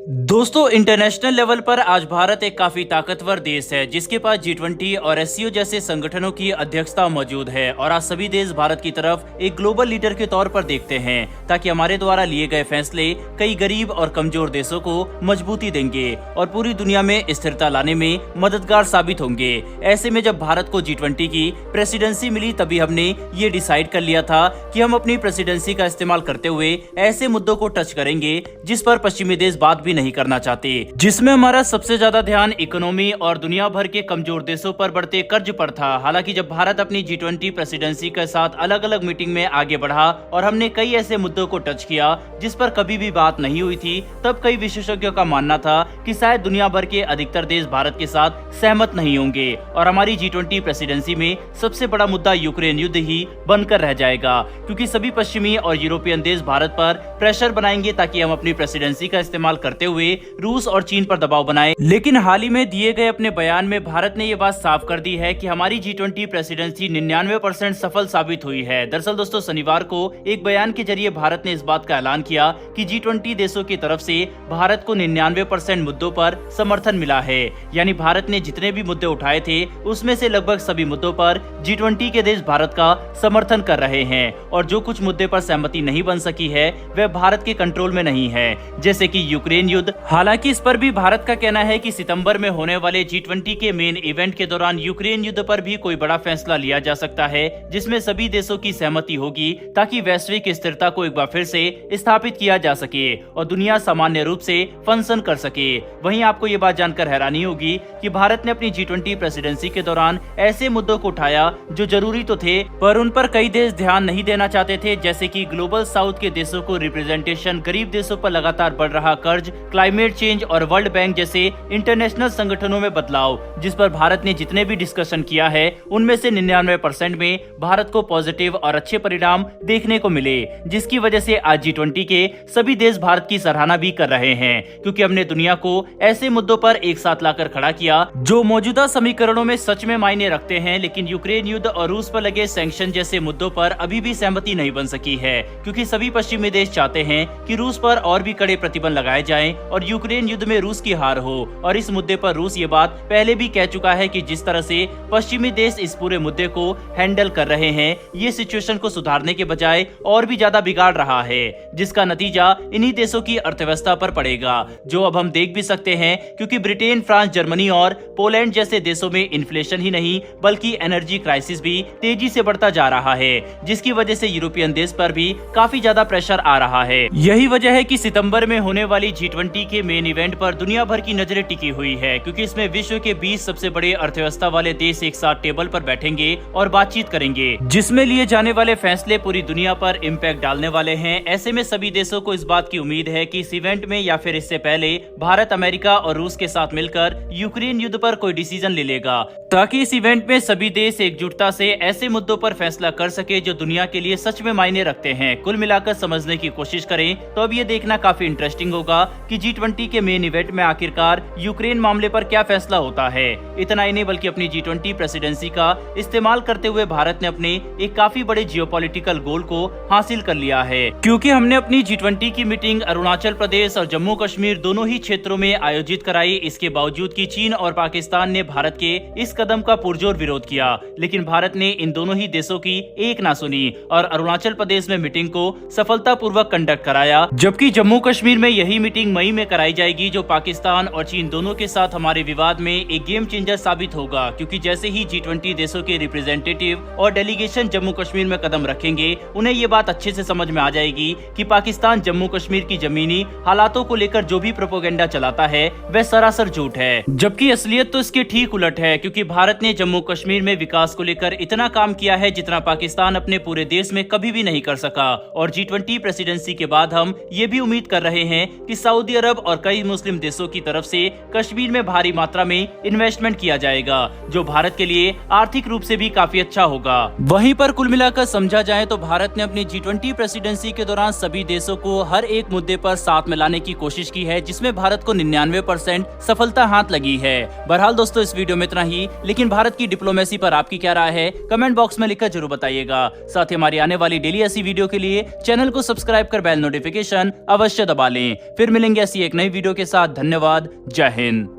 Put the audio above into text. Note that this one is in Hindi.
दोस्तों, इंटरनेशनल लेवल पर आज भारत एक काफी ताकतवर देश है जिसके पास G20 और SCO जैसे संगठनों की अध्यक्षता मौजूद है। और आज सभी देश भारत की तरफ एक ग्लोबल लीडर के तौर पर देखते हैं ताकि हमारे द्वारा लिए गए फैसले कई गरीब और कमजोर देशों को मजबूती देंगे और पूरी दुनिया में स्थिरता लाने में मददगार साबित होंगे। ऐसे में जब भारत को G20 की प्रेसिडेंसी मिली तभी हमने ये डिसाइड कर लिया था कि हम अपनी प्रेसिडेंसी का इस्तेमाल करते हुए ऐसे मुद्दों को टच करेंगे जिस पर पश्चिमी देश बात भी नहीं करना चाहते, जिसमें हमारा सबसे ज्यादा ध्यान इकोनॉमी और दुनिया भर के कमजोर देशों पर बढ़ते कर्ज पर था। हालांकि जब भारत अपनी G20 प्रेसिडेंसी के साथ अलग अलग मीटिंग में आगे बढ़ा और हमने कई ऐसे मुद्दों को टच किया जिस पर कभी भी बात नहीं हुई थी, तब कई विशेषज्ञों का मानना था कि शायद दुनिया भर के अधिकतर देश भारत के साथ सहमत नहीं होंगे और हमारी G20 प्रेसिडेंसी में सबसे बड़ा मुद्दा यूक्रेन युद्ध ही बनकर रह जाएगा, क्योंकि सभी पश्चिमी और यूरोपियन देश भारत पर प्रेशर बनाएंगे ताकि हम अपनी प्रेसिडेंसी का इस्तेमाल करते हुए रूस और चीन पर दबाव बनाए। लेकिन हाल ही में दिए गए अपने बयान में भारत ने ये बात साफ कर दी है कि हमारी G20 प्रेसिडेंसी 99% सफल साबित हुई है। दरअसल दोस्तों, शनिवार को एक बयान के जरिए भारत ने इस बात का ऐलान किया कि G20 देशों की तरफ से भारत को 99% मुद्दों पर समर्थन मिला है। यानी भारत ने जितने भी मुद्दे उठाए थे उसमें से लगभग सभी मुद्दों पर G20 के देश भारत का समर्थन कर रहे हैं और जो कुछ मुद्दे पर सहमति नहीं बन सकी है वह भारत के कंट्रोल में नहीं है, जैसे कि यूक्रेन युद्ध। हालांकि इस पर भी भारत का कहना है कि सितंबर में होने वाले G20 के मेन इवेंट के दौरान यूक्रेन युद्ध पर भी कोई बड़ा फैसला लिया जा सकता है जिसमें सभी देशों की सहमति होगी ताकि वैश्विक स्थिरता को एक बार फिर से स्थापित किया जा सके और दुनिया सामान्य रूप से फंक्शन कर सके। वहीं आपको ये बात जानकर हैरानी होगी कि भारत ने अपनी G20 प्रेसिडेंसी के दौरान ऐसे मुद्दों को उठाया जो जरूरी तो थे पर उन पर कई देश ध्यान नहीं देना चाहते थे, जैसे कि ग्लोबल साउथ के देशों को रिप्रेजेंटेशन, गरीब देशों पर लगातार बढ़ रहा कर्ज, क्लाइमेट चेंज और वर्ल्ड बैंक जैसे इंटरनेशनल संगठनों में बदलाव, जिस पर भारत ने जितने भी डिस्कशन किया है उनमें से 99% में भारत को पॉजिटिव और अच्छे परिणाम देखने को मिले, जिसकी वजह से आज G20 के सभी देश भारत की सराहना भी कर रहे हैं, क्योंकि हमने दुनिया को ऐसे मुद्दों पर एक साथ लाकर खड़ा किया जो मौजूदा समीकरणों में सच में मायने रखते हैं। लेकिन यूक्रेन युद्ध और रूस पर लगे सैंक्शन जैसे मुद्दों पर अभी भी सहमति नहीं बन सकी है, क्योंकि सभी पश्चिमी देश चाहते हैं कि रूस पर और भी कड़े प्रतिबंध लगाए जाएं और यूक्रेन युद्ध में रूस की हार हो। और इस मुद्दे पर रूस ये बात पहले भी कह चुका है कि जिस तरह से पश्चिमी देश इस पूरे मुद्दे को हैंडल कर रहे हैं, ये सिचुएशन को सुधारने के बजाय और भी ज्यादा बिगाड़ रहा है, जिसका नतीजा इन्हीं देशों की अर्थव्यवस्था पर पड़ेगा, जो अब हम देख भी सकते हैं, क्योंकि ब्रिटेन, फ्रांस, जर्मनी और पोलैंड जैसे देशों में इन्फ्लेशन ही नहीं बल्कि एनर्जी क्राइसिस भी तेजी से बढ़ता जा रहा है, जिसकी वजह से यूरोपियन देश पर भी काफी ज्यादा प्रेशर आ रहा है। यही वजह है कि सितंबर में होने वाली G20 के मेन इवेंट पर दुनिया भर की नजरें टिकी हुई है, क्योंकि इसमें विश्व के 20 सबसे बड़े अर्थव्यवस्था वाले देश एक साथ टेबल पर बैठेंगे और बातचीत करेंगे, जिसमें लिए जाने वाले फैसले पूरी दुनिया पर इम्पैक्ट डालने वाले हैं। ऐसे में सभी देशों को इस बात की उम्मीद है कि इस इवेंट में या फिर इससे पहले भारत, अमेरिका और रूस के साथ मिलकर यूक्रेन युद्ध पर कोई डिसीजन ले लेगा, ताकि इस इवेंट में सभी देश एकजुटता से ऐसे मुद्दों पर फैसला कर सके जो दुनिया के लिए सच में मायने रखते हैं। कुल मिलाकर समझने की कोशिश करें तो अब ये देखना काफी इंटरेस्टिंग होगा कि G20 के मेन इवेंट में आखिरकार यूक्रेन मामले पर क्या फैसला होता है। इतना ही नहीं बल्कि अपनी G20 प्रेसिडेंसी का इस्तेमाल करते हुए भारत ने अपने एक काफी बड़े जियोपॉलिटिकल गोल को हासिल कर लिया है, क्योंकि हमने अपनी G20 की मीटिंग अरुणाचल प्रदेश और जम्मू कश्मीर दोनों ही क्षेत्रों में आयोजित कराई। इसके बावजूद कि चीन और पाकिस्तान ने भारत के इस कदम का पुरजोर विरोध किया, लेकिन भारत ने इन दोनों ही देशों की एक ना सुनी और अरुणाचल प्रदेश में मीटिंग को सफलतापूर्वक कंडक्ट कराया, जबकि जम्मू कश्मीर में यही मीटिंग मई में कराई जाएगी, जो पाकिस्तान और चीन दोनों के साथ हमारे विवाद में एक गेम चेंजर साबित होगा, क्योंकि जैसे ही G20 देशों के रिप्रेजेंटेटिव और डेलीगेशन जम्मू कश्मीर में कदम रखेंगे, उन्हें ये बात अच्छे से समझ में आ जाएगी कि पाकिस्तान जम्मू कश्मीर की जमीनी हालातों को लेकर जो भी प्रोपेगेंडा चलाता है वह सरासर झूठ है, जबकि असलियत तो इसके ठीक उलट है, क्योंकि भारत ने जम्मू कश्मीर में विकास को लेकर इतना काम किया है जितना पाकिस्तान अपने पूरे देश में कभी भी नहीं कर सका। और G20 प्रेसिडेंसी के बाद हम ये भी उम्मीद कर रहे हैं कि सऊदी अरब और कई मुस्लिम देशों की तरफ से कश्मीर में भारी मात्रा में इन्वेस्टमेंट किया जाएगा, जो भारत के लिए आर्थिक रूप से भी काफी अच्छा होगा। वहीं पर कुल मिलाकर समझा जाए तो भारत ने अपनी G20 प्रेसिडेंसी के दौरान सभी देशों को हर एक मुद्दे पर साथ मिलाने की कोशिश की है, जिसमें भारत को 99% सफलता हाथ लगी है। बहरहाल दोस्तों, इस वीडियो में इतना ही। लेकिन भारत की डिप्लोमेसी पर आपकी क्या राय है, कमेंट बॉक्स में लिखकर जरूर बताइएगा। साथ ही हमारी आने वाली डेली ऐसी वीडियो के लिए चैनल को सब्सक्राइब कर बेल नोटिफिकेशन अवश्य दबा लें। फिर मिलेंगे ऐसी एक नई वीडियो के साथ। धन्यवाद। जय हिंद।